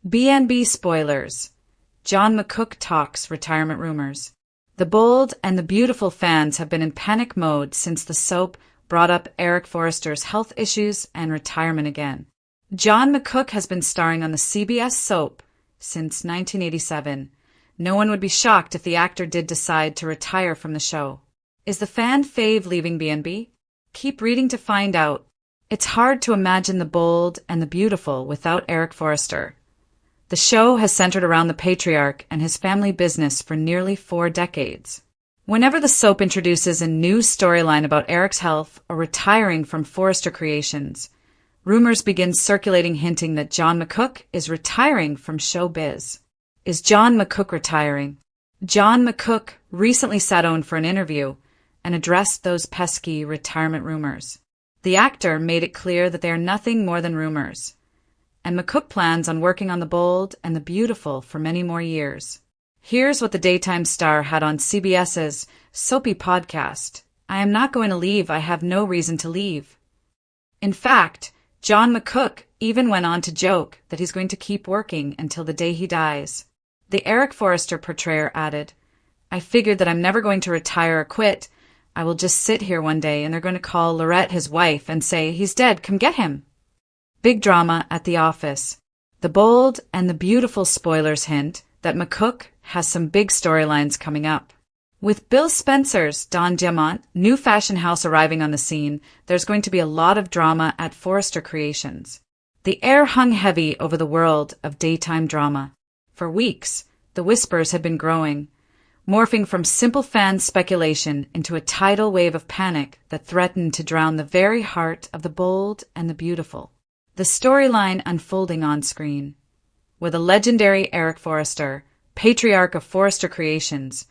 B&B spoilers. John McCook talks retirement rumors. The bold and the beautiful fans have been in panic mode since the soap brought up Eric Forrester's health issues and retirement again. John McCook has been starring on the CBS soap since 1987. No one would be shocked if the actor did decide to retire from the show. Is the fan fave leaving B&B? Keep reading to find out. It's hard to imagine the bold and the beautiful without Eric Forrester. The show has centered around the patriarch and his family business for nearly 4 decades. Whenever the soap introduces a new storyline about Eric's health or retiring from Forrester Creations, rumors begin circulating hinting that John McCook is retiring from showbiz. Is John McCook retiring? John McCook recently sat down for an interview and addressed those pesky retirement rumors. The actor made it clear that they are nothing more than rumors, and McCook plans on working on the bold and the beautiful for many more years. Here's what the daytime star had on CBS's soapy podcast. "I am not going to leave. I have no reason to leave." In fact, John McCook even went on to joke that he's going to keep working until the day he dies. The Eric Forrester portrayer added, "I figured that I'm never going to retire or quit. I will just sit here one day and they're going to call Lorette, his wife, and say, 'He's dead, come get him.'" Big drama at the office. The bold and the beautiful spoilers hint that McCook has some big storylines coming up. With Bill Spencer's Don Diamont new fashion house arriving on the scene, there's going to be a lot of drama at Forrester Creations. The air hung heavy over the world of daytime drama. For weeks, the whispers had been growing, morphing from simple fan speculation into a tidal wave of panic that threatened to drown the very heart of the bold and the beautiful. The storyline unfolding on screen, where the legendary Eric Forrester, patriarch of Forrester Creations,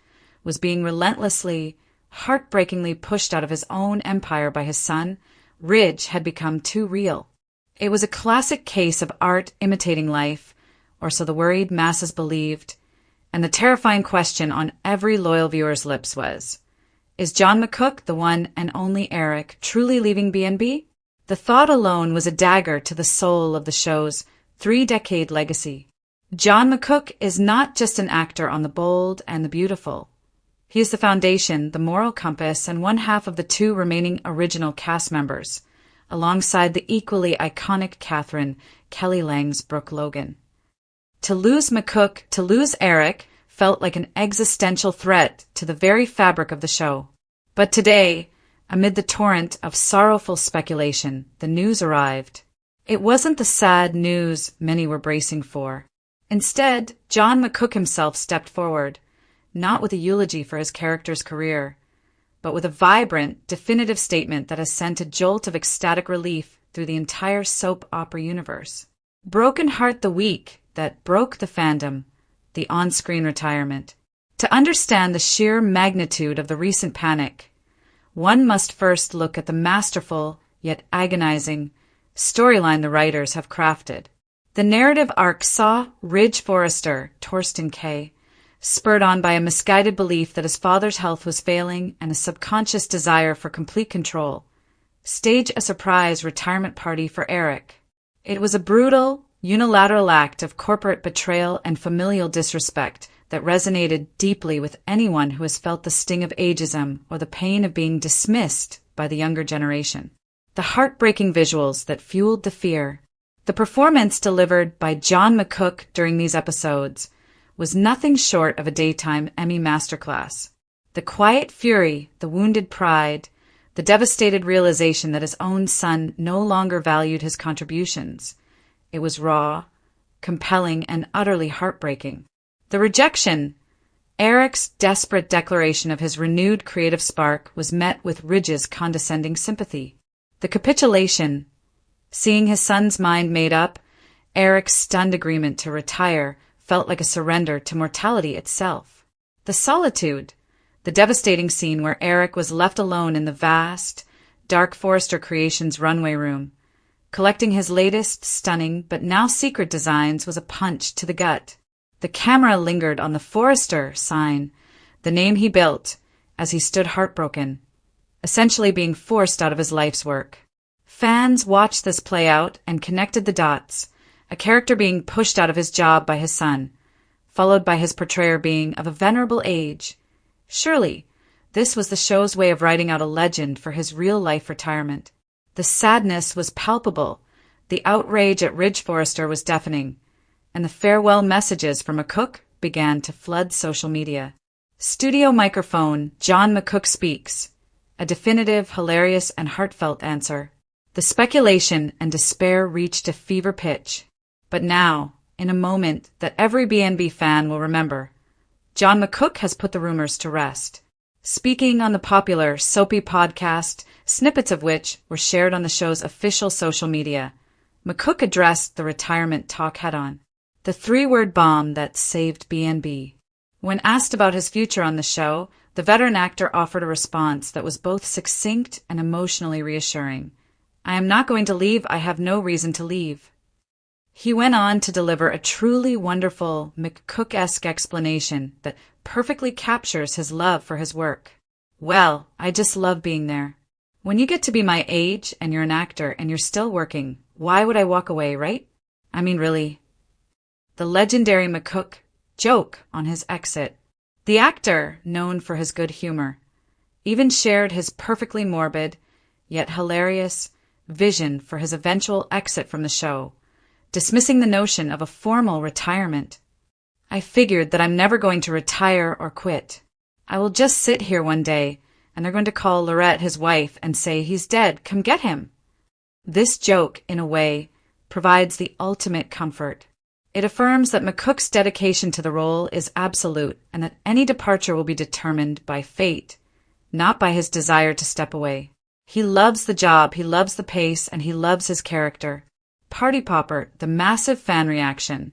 was being relentlessly, heartbreakingly pushed out of his own empire by his son, Ridge had become too real. It was a classic case of art imitating life, or so the worried masses believed, and the terrifying question on every loyal viewer's lips was, is John McCook, the one and only Eric, truly leaving B&B? The thought alone was a dagger to the soul of the show's 3-decade legacy. John McCook is not just an actor on the bold and the beautiful. He is the foundation, the moral compass, and one half of the 2 remaining original cast members, alongside the equally iconic Catherine, Kelly Lang's Brooke Logan. To lose McCook, to lose Eric, felt like an existential threat to the very fabric of the show. But today, amid the torrent of sorrowful speculation, the news arrived. It wasn't the sad news many were bracing for. Instead, John McCook himself stepped forward, not with a eulogy for his character's career, but with a vibrant, definitive statement that has sent a jolt of ecstatic relief through the entire soap opera universe. Broken Heart the week that broke the fandom, the on-screen retirement. To understand the sheer magnitude of the recent panic, one must first look at the masterful, yet agonizing, storyline the writers have crafted. The narrative arc saw Ridge Forrester, Torsten K., spurred on by a misguided belief that his father's health was failing and a subconscious desire for complete control, stage a surprise retirement party for Eric. It was a brutal, unilateral act of corporate betrayal and familial disrespect that resonated deeply with anyone who has felt the sting of ageism or the pain of being dismissed by the younger generation. The heartbreaking visuals that fueled the fear. The performance delivered by John McCook during these episodes was nothing short of a daytime Emmy masterclass. The quiet fury, the wounded pride, the devastated realization that his own son no longer valued his contributions. It was raw, compelling, and utterly heartbreaking. The rejection, Eric's desperate declaration of his renewed creative spark, was met with Ridge's condescending sympathy. The capitulation, seeing his son's mind made up, Eric's stunned agreement to retire, felt like a surrender to mortality itself. The solitude, the devastating scene where Eric was left alone in the vast, dark Forrester Creations runway room, collecting his latest, stunning, but now secret designs, was a punch to the gut. The camera lingered on the Forrester sign, the name he built, as he stood heartbroken, essentially being forced out of his life's work. Fans watched this play out and connected the dots, a character being pushed out of his job by his son, followed by his portrayer being of a venerable age. Surely, this was the show's way of writing out a legend for his real-life retirement. The sadness was palpable, the outrage at Ridge Forrester was deafening, and the farewell messages from McCook began to flood social media. Studio microphone, John McCook speaks. A definitive, hilarious, and heartfelt answer. The speculation and despair reached a fever pitch. But now, in a moment that every BNB fan will remember, John McCook has put the rumors to rest. Speaking on the popular soapy podcast, snippets of which were shared on the show's official social media, McCook addressed the retirement talk head-on. The three-word bomb that saved BNB. When asked about his future on the show, the veteran actor offered a response that was both succinct and emotionally reassuring. I am not going to leave. I have no reason to leave. He went on to deliver a truly wonderful McCook-esque explanation that perfectly captures his love for his work. Well, I just love being there. When you get to be my age and you're an actor and you're still working, why would I walk away, right? I mean, really. The legendary McCook joke on his exit. The actor, known for his good humor, even shared his perfectly morbid, yet hilarious, vision for his eventual exit from the show, dismissing the notion of a formal retirement. I figured that I'm never going to retire or quit. I will just sit here one day, and they're going to call Lorette, his wife, and say he's dead. Come get him. This joke, in a way, provides the ultimate comfort. It affirms that McCook's dedication to the role is absolute and that any departure will be determined by fate, not by his desire to step away. He loves the job, he loves the pace, and he loves his character. Party Popper, the massive fan reaction.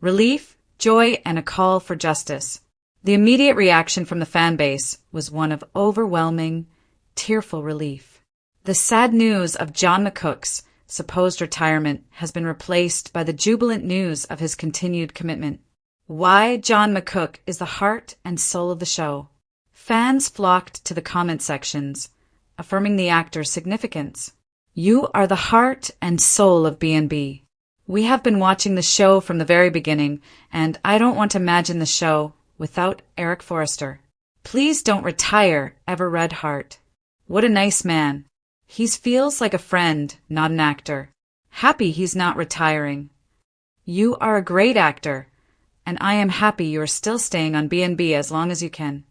Relief, joy, and a call for justice. The immediate reaction from the fan base was one of overwhelming, tearful relief. The sad news of John McCook's supposed retirement has been replaced by the jubilant news of his continued commitment. Why John McCook is the heart and soul of the show. Fans flocked to the comment sections, affirming the actor's significance. You are the heart and soul of B&B. We have been watching the show from the very beginning, and I don't want to imagine the show without Eric Forrester. Please don't retire, Ever Red Heart. What a nice man. He feels like a friend, not an actor. Happy he's not retiring. You are a great actor, and I am happy you are still staying on B&B as long as you can.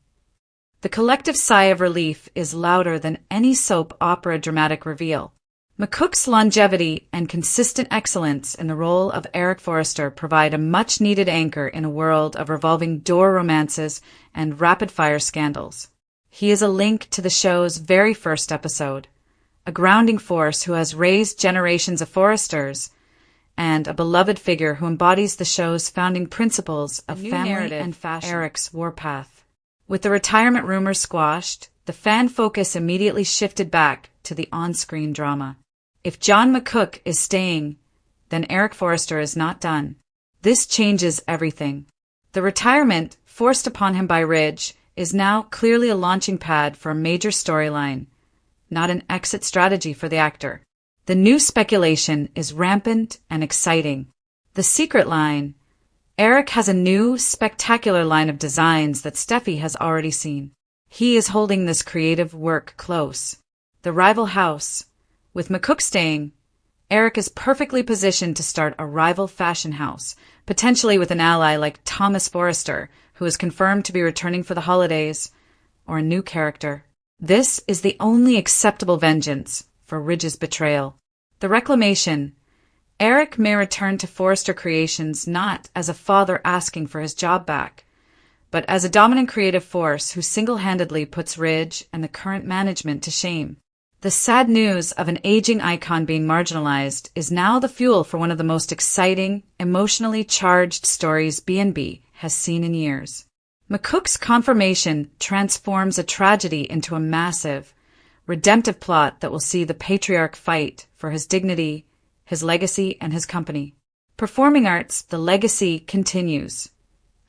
The collective sigh of relief is louder than any soap opera dramatic reveal. McCook's longevity and consistent excellence in the role of Eric Forrester provide a much-needed anchor in a world of revolving door romances and rapid-fire scandals. He is a link to the show's very first episode, a grounding force who has raised generations of Forresters, and a beloved figure who embodies the show's founding principles of family and fashion. Eric's warpath. With the retirement rumors squashed, the fan focus immediately shifted back to the on-screen drama. If John McCook is staying, then Eric Forrester is not done. This changes everything. The retirement, forced upon him by Ridge, is now clearly a launching pad for a major storyline, not an exit strategy for the actor. The new speculation is rampant and exciting. The secret line. Eric has a new, spectacular line of designs that Steffi has already seen. He is holding this creative work close. The rival house. With McCook staying, Eric is perfectly positioned to start a rival fashion house, potentially with an ally like Thomas Forrester, who is confirmed to be returning for the holidays, or a new character. This is the only acceptable vengeance for Ridge's betrayal. The reclamation. Eric may return to Forrester Creations not as a father asking for his job back, but as a dominant creative force who single-handedly puts Ridge and the current management to shame. The sad news of an aging icon being marginalized is now the fuel for one of the most exciting, emotionally charged stories B&B has seen in years. McCook's confirmation transforms a tragedy into a massive, redemptive plot that will see the patriarch fight for his dignity, his legacy, and his company. Performing arts, the legacy continues.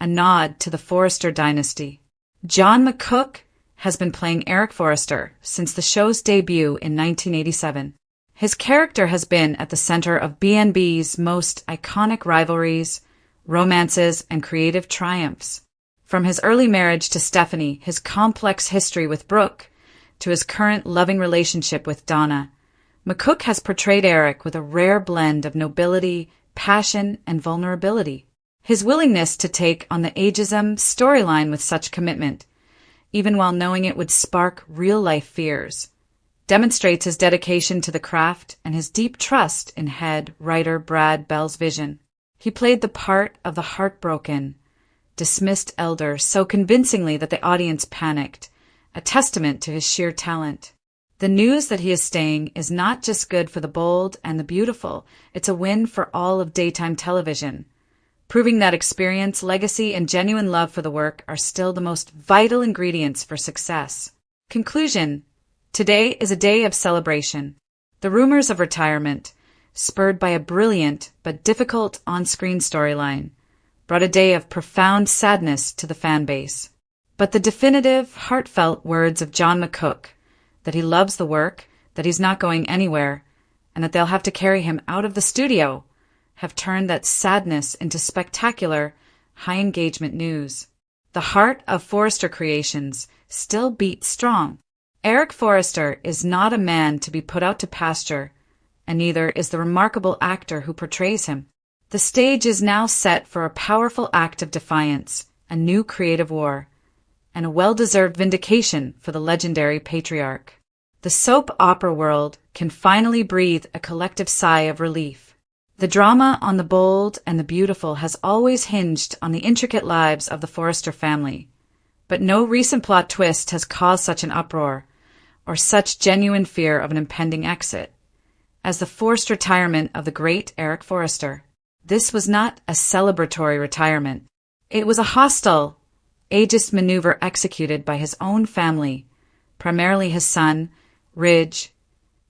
A nod to the Forrester dynasty. John McCook has been playing Eric Forrester since the show's debut in 1987. His character has been at the center of BNB's most iconic rivalries, romances, and creative triumphs. From his early marriage to Stephanie, his complex history with Brooke, to his current loving relationship with Donna, McCook has portrayed Eric with a rare blend of nobility, passion, and vulnerability. His willingness to take on the ageism storyline with such commitment, even while knowing it would spark real-life fears, demonstrates his dedication to the craft and his deep trust in head writer Brad Bell's vision. He played the part of the heartbroken, dismissed elder so convincingly that the audience panicked, a testament to his sheer talent. The news that he is staying is not just good for the bold and the beautiful, it's a win for all of daytime television, proving that experience, legacy, and genuine love for the work are still the most vital ingredients for success. Conclusion: today is a day of celebration. The rumors of retirement, spurred by a brilliant but difficult on-screen storyline, brought a day of profound sadness to the fan base. But the definitive, heartfelt words of John McCook, that he loves the work, that he's not going anywhere, and that they'll have to carry him out of the studio, have turned that sadness into spectacular, high-engagement news. The heart of Forrester Creations still beats strong. Eric Forrester is not a man to be put out to pasture, and neither is the remarkable actor who portrays him. The stage is now set for a powerful act of defiance, a new creative war, and a well-deserved vindication for the legendary patriarch. The soap opera world can finally breathe a collective sigh of relief. The drama on the bold and the beautiful has always hinged on the intricate lives of the Forrester family, but no recent plot twist has caused such an uproar, or such genuine fear of an impending exit, as the forced retirement of the great Eric Forrester. This was not a celebratory retirement. It was a hostile, ageist maneuver executed by his own family, primarily his son, Ridge,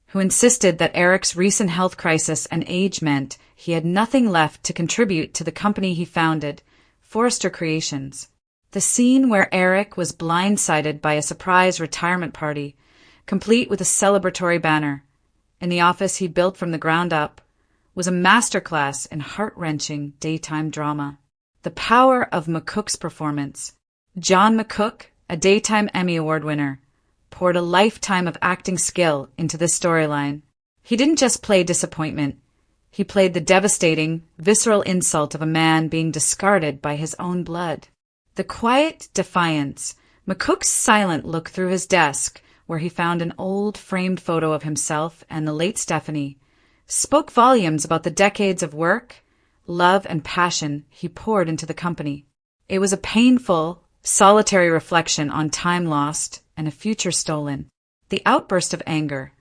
who insisted that Eric's recent health crisis and age meant he had nothing left to contribute to the company he founded, Forrester Creations. The scene where Eric was blindsided by a surprise retirement party, complete with a celebratory banner, in the office he built from the ground up, was a masterclass in heart-wrenching daytime drama. The power of McCook's performance. John McCook, a Daytime Emmy Award winner, poured a lifetime of acting skill into this storyline. He didn't just play disappointment. He played the devastating, visceral insult of a man being discarded by his own blood. The quiet defiance, McCook's silent look through his desk, where he found an old framed photo of himself and the late Stephanie, spoke volumes about the decades of work, love, and passion he poured into the company. It was a painful, solitary reflection on time lost and a future stolen. The outburst of anger.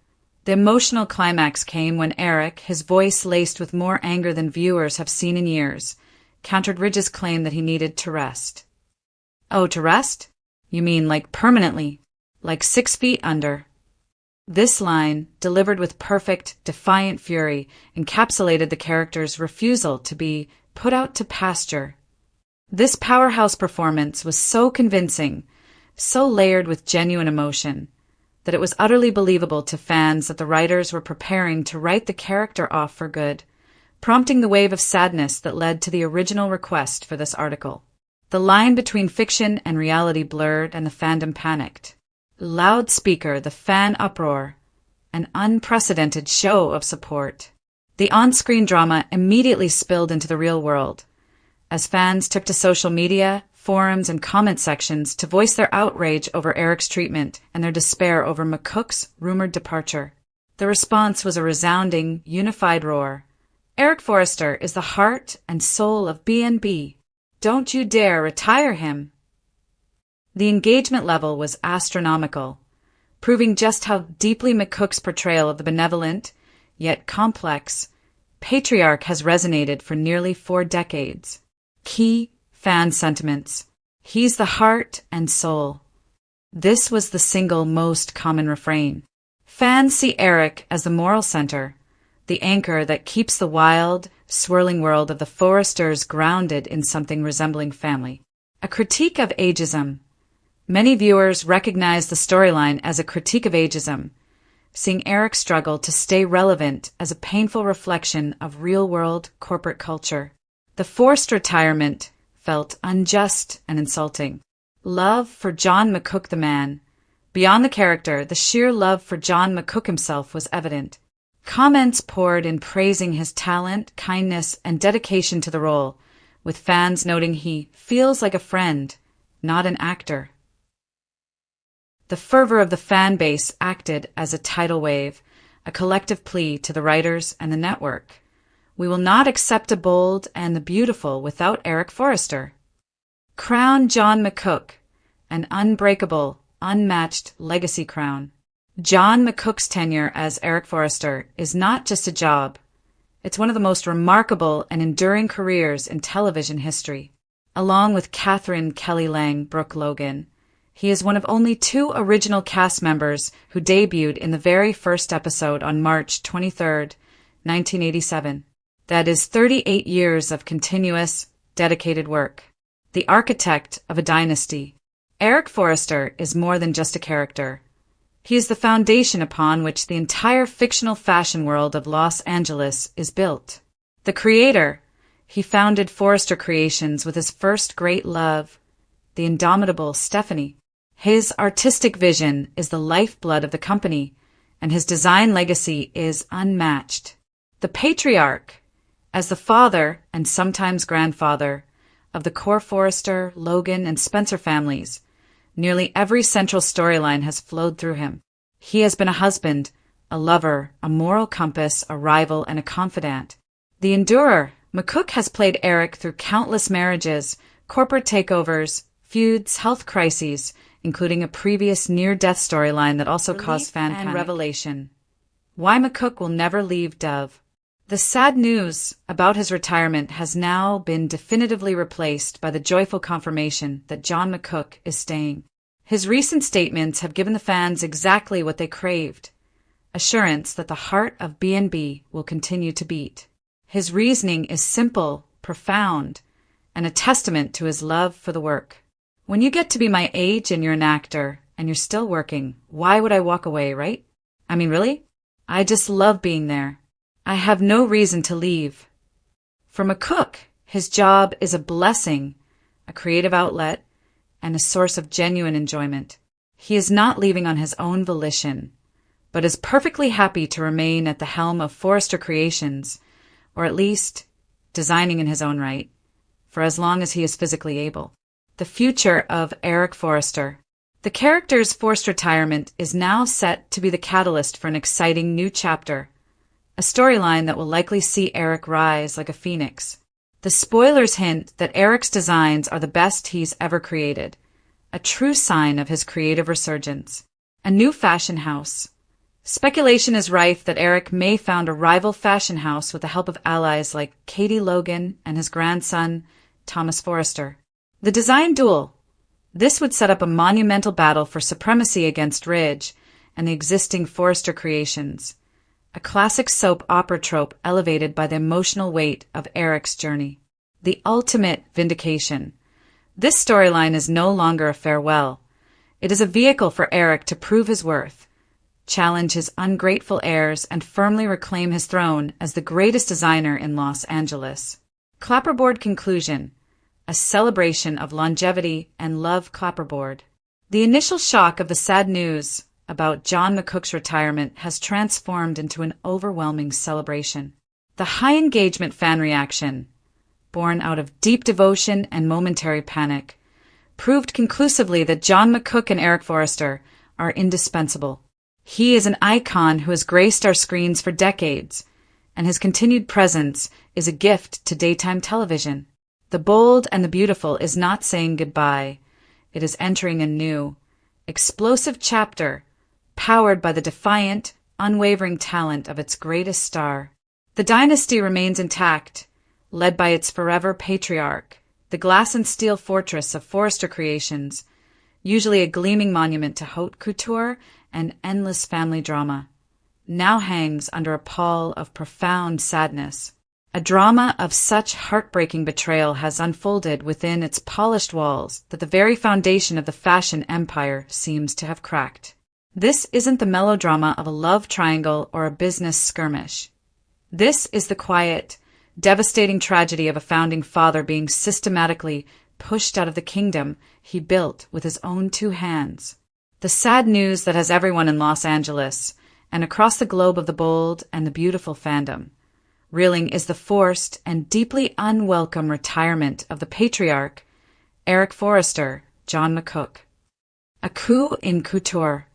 The emotional climax came when Eric, his voice laced with more anger than viewers have seen in years, countered Ridge's claim that he needed to rest. Oh, to rest? You mean like permanently? Like 6 feet under? This line, delivered with perfect, defiant fury, encapsulated the character's refusal to be put out to pasture. This powerhouse performance was so convincing, so layered with genuine emotion, that it was utterly believable to fans that the writers were preparing to write the character off for good, prompting the wave of sadness that led to the original request for this article. The line between fiction and reality blurred, and the fandom panicked. Loudspeaker, the fan uproar, an unprecedented show of support. The on-screen drama immediately spilled into the real world, as fans took to social media, forums, and comment sections to voice their outrage over Eric's treatment and their despair over McCook's rumored departure. The response was a resounding, unified roar. Eric Forrester is the heart and soul of BNB. Don't you dare retire him. The engagement level was astronomical, proving just how deeply McCook's portrayal of the benevolent, yet complex, patriarch has resonated for nearly 4 decades. Key fan sentiments. He's the heart and soul. This was the single most common refrain. Fans see Eric as the moral center, the anchor that keeps the wild, swirling world of the Forresters grounded in something resembling family. A critique of ageism. Many viewers recognize the storyline as a critique of ageism, seeing Eric struggle to stay relevant as a painful reflection of real-world corporate culture. The forced retirement felt unjust and insulting. Love for John McCook the man. Beyond the character, the sheer love for John McCook himself was evident. Comments poured in praising his talent, kindness, and dedication to the role, with fans noting he feels like a friend, not an actor. The fervor of the fan base acted as a tidal wave, a collective plea to the writers and the network. We will not accept a bold and the beautiful without Eric Forrester. Crown John McCook, an unbreakable, unmatched legacy crown. John McCook's tenure as Eric Forrester is not just a job. It's one of the most remarkable and enduring careers in television history. Along with Catherine Kelly Lang Brooke Logan, he is one of only 2 original cast members who debuted in the very first episode on March 23, 1987. That is 38 years of continuous, dedicated work. The architect of a dynasty. Eric Forrester is more than just a character. He is the foundation upon which the entire fictional fashion world of Los Angeles is built. The creator, he founded Forrester Creations with his first great love, the indomitable Stephanie. His artistic vision is the lifeblood of the company, and his design legacy is unmatched. The patriarch, as the father and sometimes grandfather of the core Forrester, Logan, and Spencer families, nearly every central storyline has flowed through him. He has been a husband, a lover, a moral compass, a rival, and a confidant. The endurer, McCook has played Eric through countless marriages, corporate takeovers, feuds, health crises, including a previous near-death storyline that also caused fan panic. And revelation. Why McCook will never leave Dove. The sad news about his retirement has now been definitively replaced by the joyful confirmation that John McCook is staying. His recent statements have given the fans exactly what they craved, assurance that the heart of B&B will continue to beat. His reasoning is simple, profound, and a testament to his love for the work. When you get to be my age and you're an actor, and you're still working, why would I walk away, right? I mean, really? I just love being there. I have no reason to leave. For McCook, his job is a blessing, a creative outlet, and a source of genuine enjoyment. He is not leaving on his own volition, but is perfectly happy to remain at the helm of Forrester Creations, or at least designing in his own right, for as long as he is physically able. The future of Eric Forrester. The character's forced retirement is now set to be the catalyst for an exciting new chapter, a storyline that will likely see Eric rise like a phoenix. The spoilers hint that Eric's designs are the best he's ever created, a true sign of his creative resurgence. A new fashion house. Speculation is rife that Eric may found a rival fashion house with the help of allies like Katie Logan and his grandson, Thomas Forrester. The design duel. This would set up a monumental battle for supremacy against Ridge and the existing Forrester Creations. A classic soap opera trope elevated by the emotional weight of Eric's journey. The ultimate vindication. This storyline is no longer a farewell. It is a vehicle for Eric to prove his worth, challenge his ungrateful heirs, and firmly reclaim his throne as the greatest designer in Los Angeles. Clapperboard conclusion. A celebration of longevity and love clapperboard. The initial shock of the sad news about John McCook's retirement has transformed into an overwhelming celebration. The high engagement fan reaction, born out of deep devotion and momentary panic, proved conclusively that John McCook and Eric Forrester are indispensable. He is an icon who has graced our screens for decades, and his continued presence is a gift to daytime television. The bold and the beautiful is not saying goodbye. It is entering a new, explosive chapter, powered by the defiant, unwavering talent of its greatest star. The dynasty remains intact, led by its forever patriarch, the glass and steel fortress of Forrester Creations, usually a gleaming monument to haute couture and endless family drama, now hangs under a pall of profound sadness. A drama of such heartbreaking betrayal has unfolded within its polished walls that the very foundation of the fashion empire seems to have cracked. This isn't the melodrama of a love triangle or a business skirmish. This is the quiet, devastating tragedy of a founding father being systematically pushed out of the kingdom he built with his own two hands. The sad news that has everyone in Los Angeles and across the globe of the bold and the beautiful fandom reeling is the forced and deeply unwelcome retirement of the patriarch, Eric Forrester, John McCook. A coup in couture,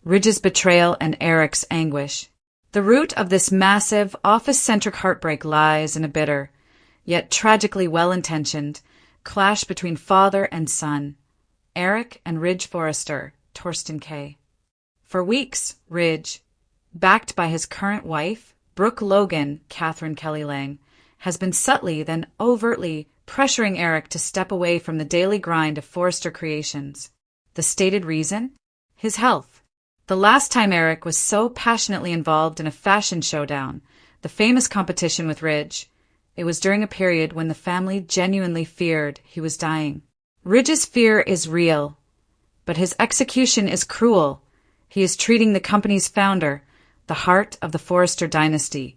Ridge's betrayal and Eric's anguish. The root of this massive, office-centric heartbreak lies in a bitter, yet tragically well-intentioned, clash between father and son, Eric and Ridge Forrester, Torsten K. For weeks, Ridge, backed by his current wife, Brooke Logan, Catherine Kelly Lang, has been subtly then overtly pressuring Eric to step away from the daily grind of Forrester Creations. The stated reason? His health. The last time Eric was so passionately involved in a fashion showdown, the famous competition with Ridge, it was during a period when the family genuinely feared he was dying. Ridge's fear is real, but his execution is cruel. He is treating the company's founder, the heart of the Forrester dynasty,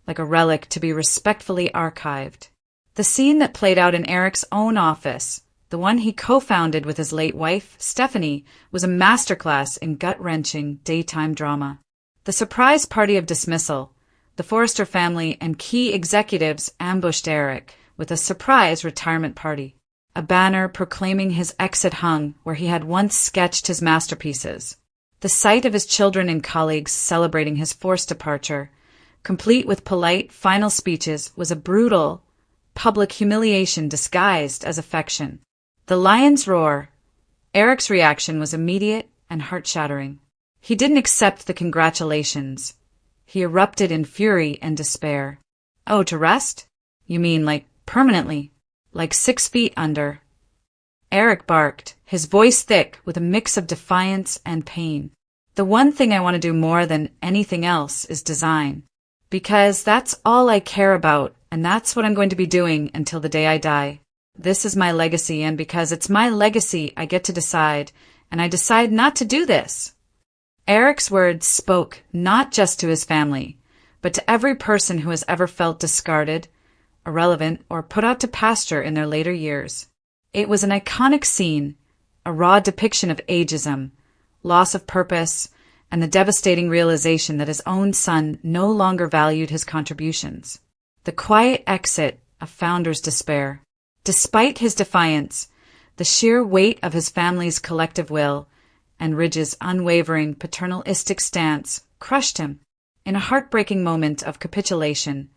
like a relic to be respectfully archived. The scene that played out in Eric's own office, the one he co-founded with his late wife, Stephanie, was a masterclass in gut-wrenching daytime drama. The surprise party of dismissal, the Forrester family and key executives ambushed Eric with a surprise retirement party. A banner proclaiming his exit hung where he had once sketched his masterpieces. The sight of his children and colleagues celebrating his forced departure, complete with polite final speeches, was a brutal, public humiliation disguised as affection. The lion's roar. Eric's reaction was immediate and heart-shattering. He didn't accept the congratulations. He erupted in fury and despair. Oh, to rest? You mean like permanently? Like 6 feet under? Eric barked, his voice thick with a mix of defiance and pain. The one thing I want to do more than anything else is design. Because that's all I care about, and that's what I'm going to be doing until the day I die. This is my legacy, and because it's my legacy, I get to decide, and I decide not to do this. Eric's words spoke not just to his family, but to every person who has ever felt discarded, irrelevant, or put out to pasture in their later years. It was an iconic scene, a raw depiction of ageism, loss of purpose, and the devastating realization that his own son no longer valued his contributions. The quiet exit of founder's despair. Despite his defiance, the sheer weight of his family's collective will and Ridge's unwavering paternalistic stance crushed him. In a heartbreaking moment of capitulation,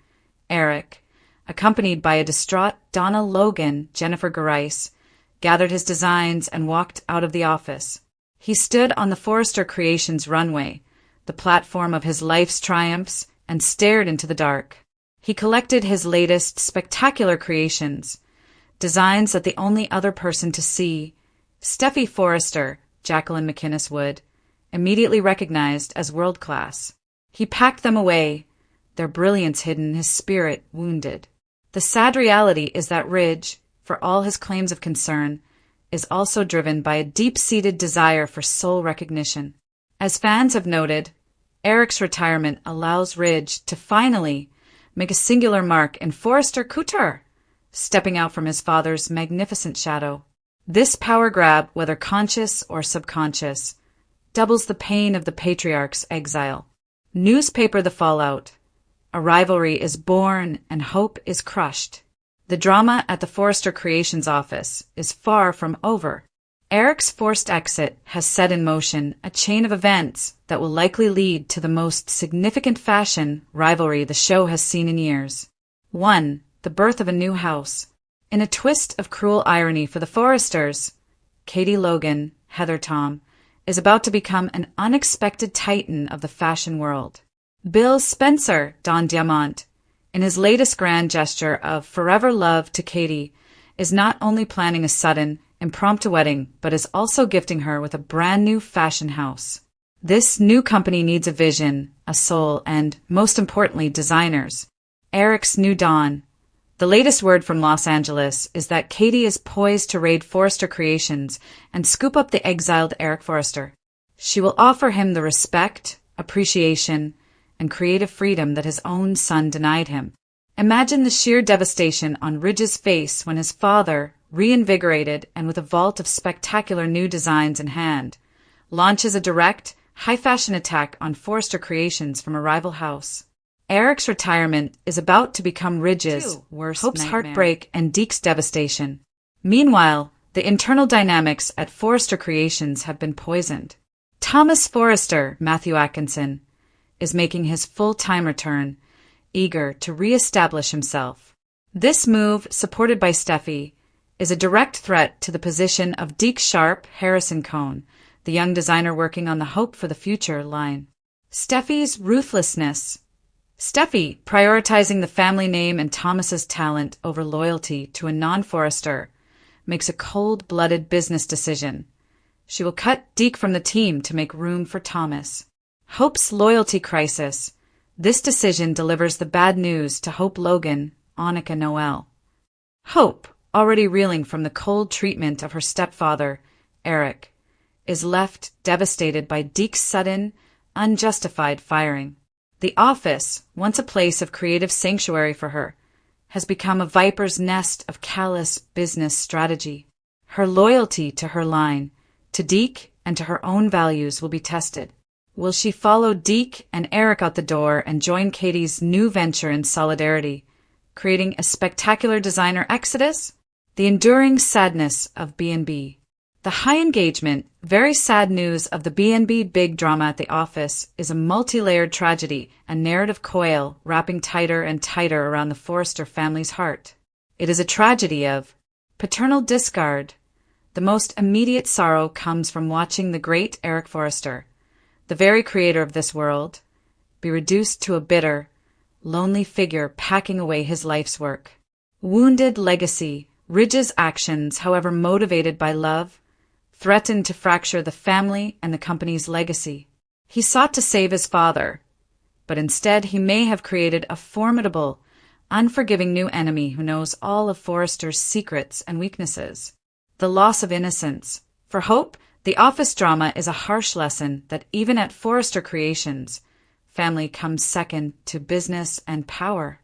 Eric, accompanied by a distraught Donna Logan, Jennifer Garais, gathered his designs and walked out of the office. He stood on the Forrester Creations runway, the platform of his life's triumphs, and stared into the dark. He collected his latest spectacular creations, designs that the only other person to see, Steffi Forrester, Jacqueline McInnes Wood, immediately recognized as world-class. He packed them away, their brilliance hidden, his spirit wounded. The sad reality is that Ridge, for all his claims of concern, is also driven by a deep-seated desire for soul recognition. As fans have noted, Eric's retirement allows Ridge to finally make a singular mark in Forrester couture, stepping out from his father's magnificent shadow. This power grab, whether conscious or subconscious, doubles the pain of the patriarch's exile. Newspaper the fallout. A rivalry is born and hope is crushed. The drama at the Forrester Creations office is far from over. Eric's forced exit has set in motion a chain of events that will likely lead to the most significant fashion rivalry the show has seen in years. 1. The birth of a new house. In a twist of cruel irony for the Forresters, Katie Logan, Heather Tom, is about to become an unexpected titan of the fashion world. Bill Spencer, Don Diamant, in his latest grand gesture of forever love to Katie, is not only planning a sudden, impromptu wedding, but is also gifting her with a brand new fashion house. This new company needs a vision, a soul, and, most importantly, designers. Eric's new dawn. The latest word from Los Angeles is that Katie is poised to raid Forrester Creations and scoop up the exiled Eric Forrester. She will offer him the respect, appreciation, and creative freedom that his own son denied him. Imagine the sheer devastation on Ridge's face when his father, reinvigorated and with a vault of spectacular new designs in hand, launches a direct, high-fashion attack on Forrester Creations from a rival house. Eric's retirement is about to become Ridge's worst Hope's nightmare. Heartbreak and Deke's devastation. Meanwhile, the internal dynamics at Forrester Creations have been poisoned. Thomas Forrester, Matthew Atkinson, is making his full-time return, eager to re-establish himself. This move, supported by Steffi, is a direct threat to the position of Deke Sharp Harrison Cohn, the young designer working on the Hope for the Future line. Steffi's ruthlessness. Steffi, prioritizing the family name and Thomas's talent over loyalty to a non-Forrester, makes a cold-blooded business decision. She will cut Deke from the team to make room for Thomas. Hope's loyalty crisis. This decision delivers the bad news to Hope Logan, Annika Noel. Hope, already reeling from the cold treatment of her stepfather, Eric, is left devastated by Deke's sudden, unjustified firing. The office, once a place of creative sanctuary for her, has become a viper's nest of callous business strategy. Her loyalty to her line, to Deke, and to her own values will be tested. Will she follow Deke and Eric out the door and join Katie's new venture in solidarity, creating a spectacular designer exodus? The enduring sadness of B&B. The high engagement, very sad news of the B&B big drama at the office is a multi-layered tragedy, a narrative coil wrapping tighter and tighter around the Forrester family's heart. It is a tragedy of paternal discard. The most immediate sorrow comes from watching the great Eric Forrester, the very creator of this world, be reduced to a bitter, lonely figure packing away his life's work. Wounded legacy. Ridge's actions, however motivated by love, threatened to fracture the family and the company's legacy. He sought to save his father, but instead he may have created a formidable, unforgiving new enemy who knows all of Forrester's secrets and weaknesses. The loss of innocence. For Hope, the office drama is a harsh lesson that even at Forrester Creations, family comes second to business and power.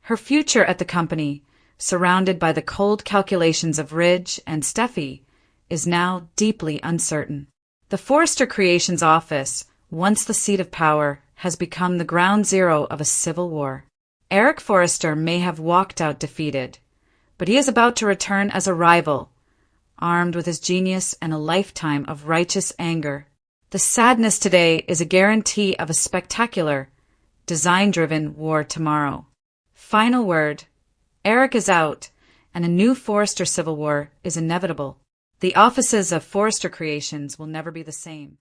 Her future at the company, surrounded by the cold calculations of Ridge and Steffi, is now deeply uncertain. The Forrester Creations office, once the seat of power, has become the ground zero of a civil war. Eric Forrester may have walked out defeated, but he is about to return as a rival, armed with his genius and a lifetime of righteous anger. The sadness today is a guarantee of a spectacular, design-driven war tomorrow. Final word. Eric is out, and a new Forrester civil war is inevitable. The offices of Forrester Creations will never be the same.